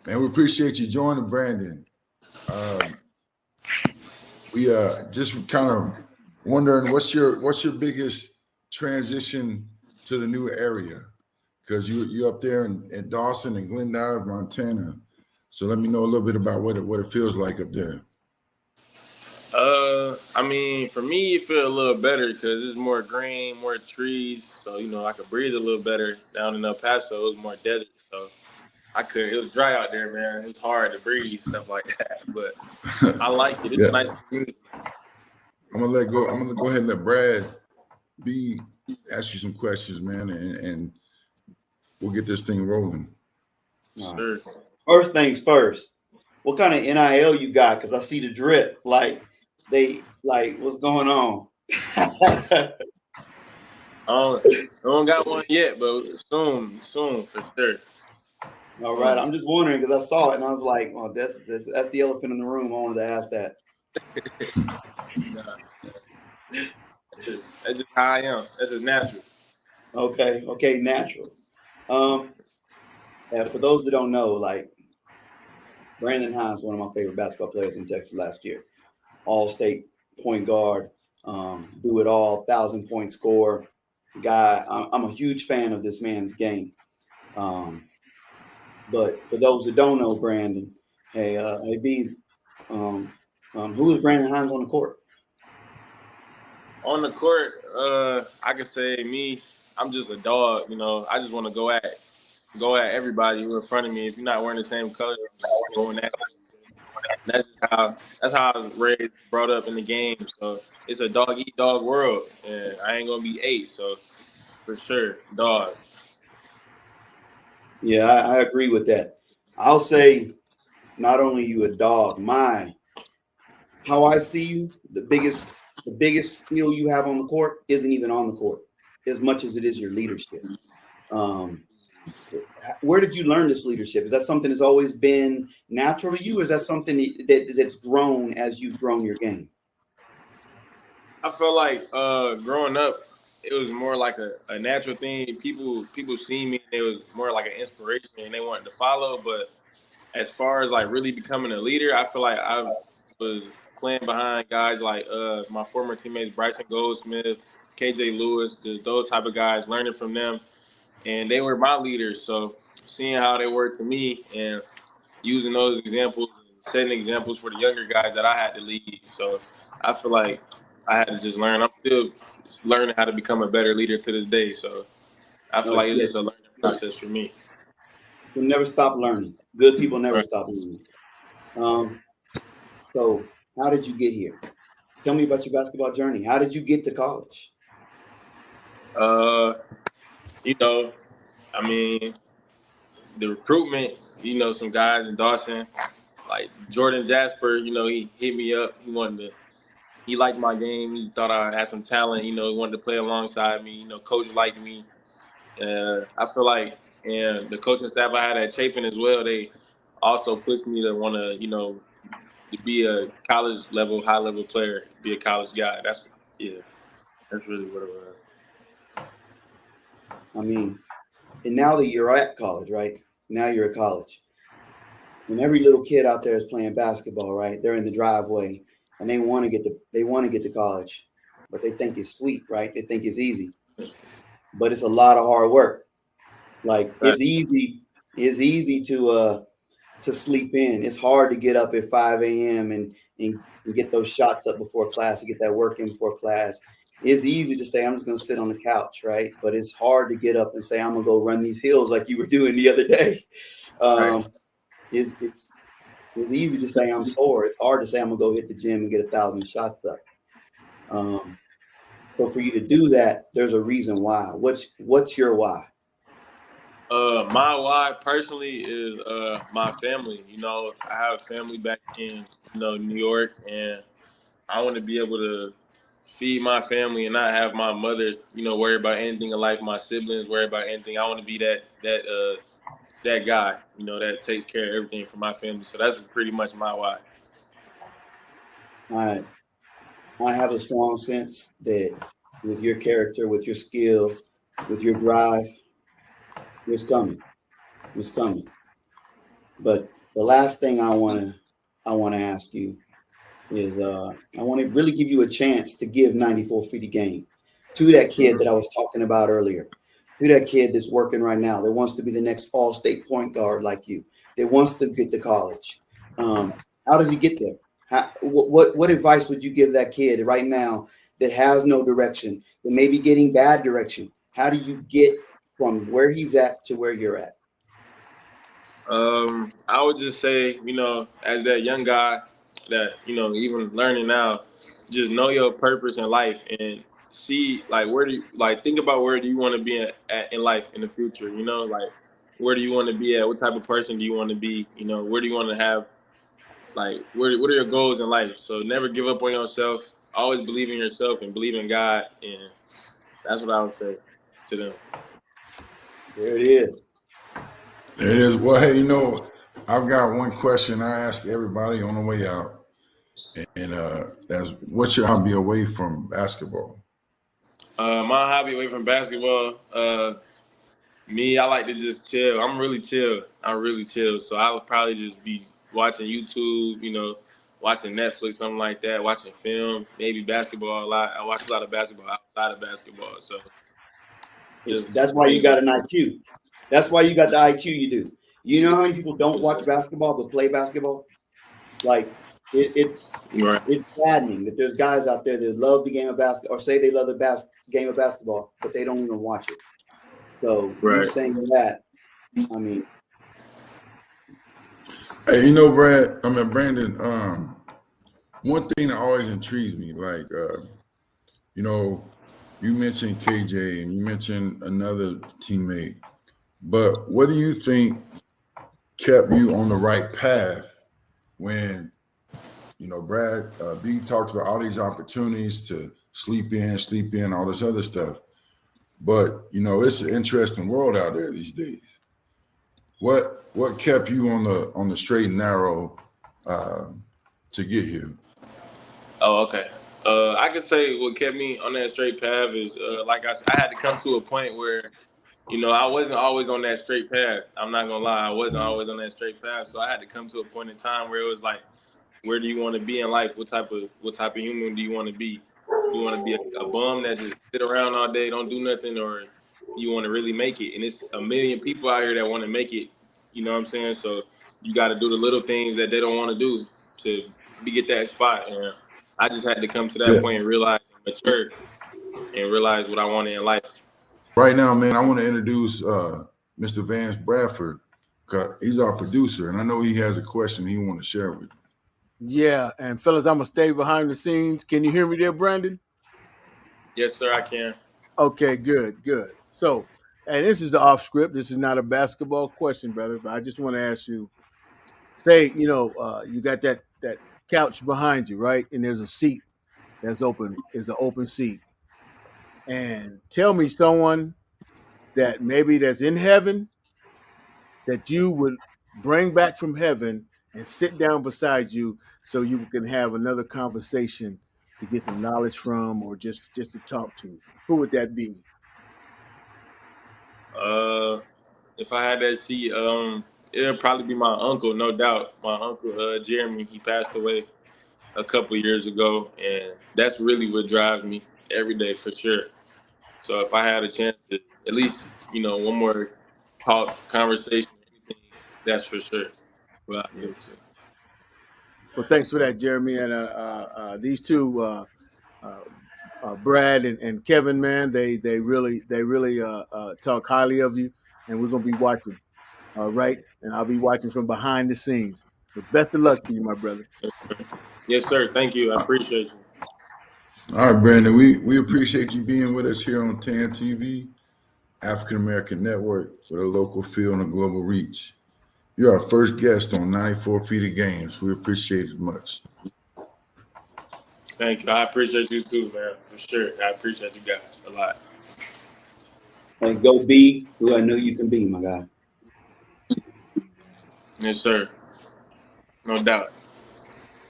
Man, we appreciate you joining, Brandon. Um, we just kind of wondering what's your biggest transition to the new area? Because you up there in Dawson and Glendive, Montana. So let me know a little bit about what it feels like up there. I mean, for me, it feel a little better because it's more green, more trees, so I could breathe a little better. Down in El Paso, it was more desert, so I could. It was dry out there, man. It was hard to breathe, stuff like that. But I like it. It's a Yeah, nice community. I'm gonna go ahead and let Brad B ask you some questions, man, and we'll get this thing rolling. All right. Sure. First things first. What kind of NIL you got? Because I see the drip. What's going on? I don't got one yet, but soon for sure. All right. I'm just wondering because I saw it and I was like, "Oh, that's the elephant in the room." I wanted to ask that. Nah, that's just how I am. That's just natural. Okay, natural. And for those that don't know, like Brandon Hymes, one of my favorite basketball players in Texas last year, all-state point guard, do it all, 1,000-point score guy. I'm a huge fan of this man's game. But for those that don't know Brandon, hey B, who is Brandon Hymes on the court? On the court, I could say me. I'm just a dog. I just want to go at everybody who in front of me. If you're not wearing the same color, I'm just going at you. That's how I was raised, brought up in the game. So it's a dog eat dog world, and I ain't gonna be eight. So for sure, dog. Yeah, I agree with that. I'll say not only you a dog, how I see you, the biggest skill you have on the court isn't even on the court as much as it is your leadership. Um, where did you learn this leadership? Is that something that's always been natural to you, or is that something that's grown as you've grown your game? I feel like growing up, it was more like a natural thing. People see me, and it was more like an inspiration, and they wanted to follow. But as far as like really becoming a leader, I feel like I was playing behind guys like my former teammates Bryson Goldsmith, KJ Lewis, just those type of guys, learning from them, and they were my leaders. So seeing how they were to me and using those examples and setting examples for the younger guys that I had to lead. So I feel like I had to just learn. I'm still learning how to become a better leader to this day. So I feel No, like it's yes, just a learning process for me. you'll never stop learning. Good people never Right. stop learning. Um, so how did you get here? Tell me about your basketball journey. How did you get to college? Uh, you know, I mean, the recruitment, some guys in Dawson, like Jordan Jasper, he hit me up. He liked my game. He thought I had some talent. He wanted to play alongside me. Coach liked me. I feel like, and the coaching staff I had at Chapin as well, they also pushed me to want to, to be a college level, high level player, be a college guy. Yeah, that's really what it was. I mean, and now that you're at college, right? Now you're at college. And every little kid out there is playing basketball, right? They're in the driveway and they want to get to college, but they think it's sweet, right? They think it's easy, but it's a lot of hard work. Like Right. it's easy to sleep in. It's hard to get up at 5 a.m. and get those shots up before class, to get that work in before class. It's easy to say I'm just gonna sit on the couch, right? But it's hard to get up and say I'm gonna go run these hills like you were doing the other day. Right. Um, it's easy to say I'm sore. It's hard to say I'm gonna go hit the gym and get 1,000 shots up. Um, so for you to do that, there's a reason why. What's your why? My why personally is my family. I have family back in New York, and I want to be able to feed my family and not have my mother worry about anything in life. My siblings worry about anything. I want to be that guy that takes care of everything for my family. So that's pretty much my why. I I have a strong sense that with your character, with your skill, with your drive, it's coming. It's coming. But the last thing I want to ask you is I want to really give you a chance to give 94 feet a game to that kid that I was talking about earlier, to that kid that's working right now, that wants to be the next all-state point guard like you, that wants to get to college. How does he get there? What advice would you give that kid right now that has no direction, that may be getting bad direction? How do you get from where he's at to where you're at? I would just say, as that young guy that, even learning now, just know your purpose in life and see, like, think about where do you want to be at in life in the future, like, where do you want to be at? What type of person do you want to be? Where do you want to have, like, what are your goals in life? So never give up on yourself. Always believe in yourself and believe in God. And that's what I would say to them. There it is. It is. Well, hey, I've got one question I ask everybody on the way out, and that's what's your hobby away from basketball? My hobby away from basketball, me, I like to just chill. I'm really chill. So I would probably just be watching YouTube, watching Netflix, something like that, watching film, maybe basketball a lot. I watch a lot of basketball outside of basketball. So That's why you got an IQ. That's why you got the IQ you do. You know how many people don't watch basketball but play basketball? Like it's saddening that there's guys out there that love the game of basketball or say they love the game of basketball, but they don't even watch it. So you saying that, I mean, hey, Brandon. One thing that always intrigues me, like you mentioned KJ and you mentioned another teammate, but what do you think kept you on the right path when, Brad B talked about all these opportunities to sleep in, all this other stuff. But, it's an interesting world out there these days. What kept you on the straight and narrow to get here? Oh, okay. I could say what kept me on that straight path is, like I said, I had to come to a point where, I wasn't always on that straight path. I'm not gonna lie, I wasn't always on that straight path. So I had to come to a point in time where it was like, where do you want to be in life? What type of human do you want to be? You want to be a bum that just sit around all day, don't do nothing, or you want to really make it? And it's a million people out here that want to make it. You know what I'm saying? So you got to do the little things that they don't want to do to get that spot. And I just had to come to that point and realize and mature and realize what I wanted in life. Right now, man, I want to introduce Mr. Vance Bradford. He's our producer, and I know he has a question he want to share with you. Yeah, and fellas, I'm gonna stay behind the scenes. Can you hear me there, Brandon? Yes, sir, I can. Okay, good. So, and this is the off script. This is not a basketball question, brother, but I just want to ask you. Say, you got that couch behind you, right? And there's a seat that's open. Is an open seat. And tell me someone that maybe that's in heaven that you would bring back from heaven and sit down beside you so you can have another conversation to get some knowledge from or just to talk to. Who would that be? If I had that seat, it'll probably be my uncle, no doubt. My uncle, Jeremy, he passed away a couple years ago, and that's really what drives me every day for sure. So if I had a chance to at least, one more conversation, anything, that's for sure. Well, I do too. Well, thanks for that, Jeremy. And these two, Brad and Kevin, man, they really talk highly of you, and we're gonna be watching. All right, and I'll be watching from behind the scenes. So best of luck to you, my brother. Yes, sir. Thank you. I appreciate you. All right, Brandon, we appreciate you being with us here on TAN TV, African American Network, with a local feel and a global reach. You're our first guest on 94 Feet of Games. We appreciate it much. Thank you. I appreciate you too, man. For sure. I appreciate you guys a lot. And go be who I know you can be, my guy. Yes, sir. No doubt.